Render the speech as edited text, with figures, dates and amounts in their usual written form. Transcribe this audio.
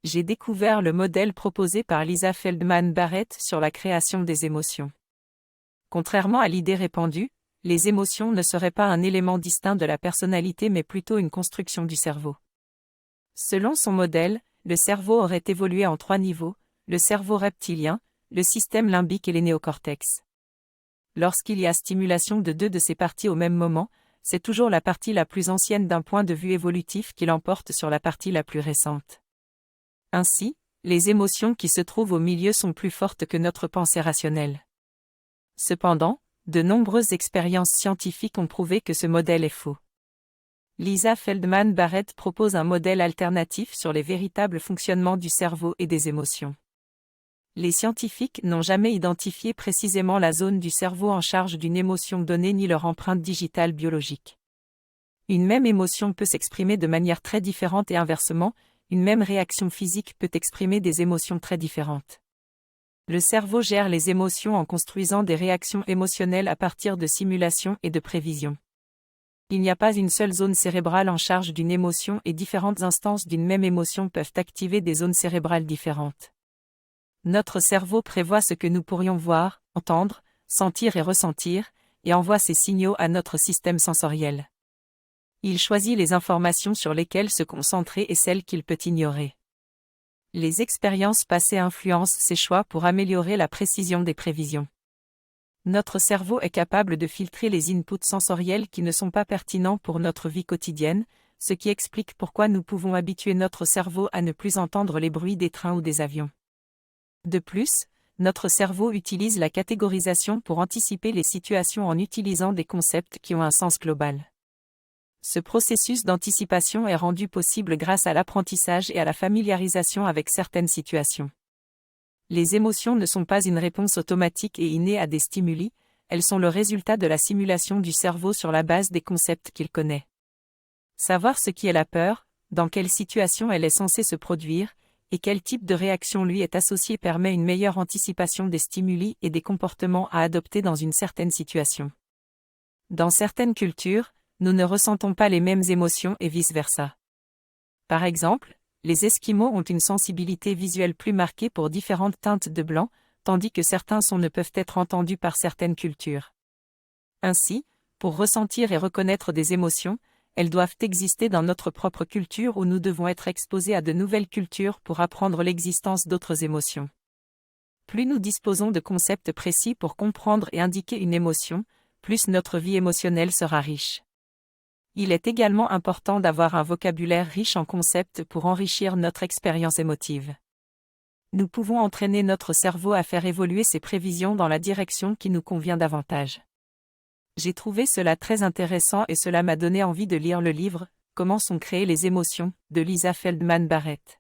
j'ai découvert le modèle proposé par Lisa Feldman Barrett sur la création des émotions. Contrairement à l'idée répandue, les émotions ne seraient pas un élément distinct de la personnalité mais plutôt une construction du cerveau. Selon son modèle, le cerveau aurait évolué en 3 niveaux, le cerveau reptilien, le système limbique et les néocortex. Lorsqu'il y a stimulation de 2 de ces parties au même moment, c'est toujours la partie la plus ancienne d'un point de vue évolutif qui l'emporte sur la partie la plus récente. Ainsi, les émotions qui se trouvent au milieu sont plus fortes que notre pensée rationnelle. Cependant, de nombreuses expériences scientifiques ont prouvé que ce modèle est faux. Lisa Feldman Barrett propose un modèle alternatif sur les véritables fonctionnements du cerveau et des émotions. Les scientifiques n'ont jamais identifié précisément la zone du cerveau en charge d'une émotion donnée ni leur empreinte digitale biologique. Une même émotion peut s'exprimer de manière très différente et inversement, une même réaction physique peut exprimer des émotions très différentes. Le cerveau gère les émotions en construisant des réactions émotionnelles à partir de simulations et de prévisions. Il n'y a pas une seule zone cérébrale en charge d'une émotion et différentes instances d'une même émotion peuvent activer des zones cérébrales différentes. Notre cerveau prévoit ce que nous pourrions voir, entendre, sentir et ressentir, et envoie ces signaux à notre système sensoriel. Il choisit les informations sur lesquelles se concentrer et celles qu'il peut ignorer. Les expériences passées influencent ces choix pour améliorer la précision des prévisions. Notre cerveau est capable de filtrer les inputs sensoriels qui ne sont pas pertinents pour notre vie quotidienne, ce qui explique pourquoi nous pouvons habituer notre cerveau à ne plus entendre les bruits des trains ou des avions. De plus, notre cerveau utilise la catégorisation pour anticiper les situations en utilisant des concepts qui ont un sens global. Ce processus d'anticipation est rendu possible grâce à l'apprentissage et à la familiarisation avec certaines situations. Les émotions ne sont pas une réponse automatique et innée à des stimuli, elles sont le résultat de la simulation du cerveau sur la base des concepts qu'il connaît. Savoir ce qui est la peur, dans quelle situation elle est censée se produire, et quel type de réaction lui est associé permet une meilleure anticipation des stimuli et des comportements à adopter dans une certaine situation. Dans certaines cultures, nous ne ressentons pas les mêmes émotions et vice-versa. Par exemple, les Esquimaux ont une sensibilité visuelle plus marquée pour différentes teintes de blanc, tandis que certains sons ne peuvent être entendus par certaines cultures. Ainsi, pour ressentir et reconnaître des émotions, elles doivent exister dans notre propre culture ou nous devons être exposés à de nouvelles cultures pour apprendre l'existence d'autres émotions. Plus nous disposons de concepts précis pour comprendre et indiquer une émotion, plus notre vie émotionnelle sera riche. Il est également important d'avoir un vocabulaire riche en concepts pour enrichir notre expérience émotive. Nous pouvons entraîner notre cerveau à faire évoluer ses prévisions dans la direction qui nous convient davantage. J'ai trouvé cela très intéressant et cela m'a donné envie de lire le livre « Comment sont créées les émotions » de Lisa Feldman Barrett.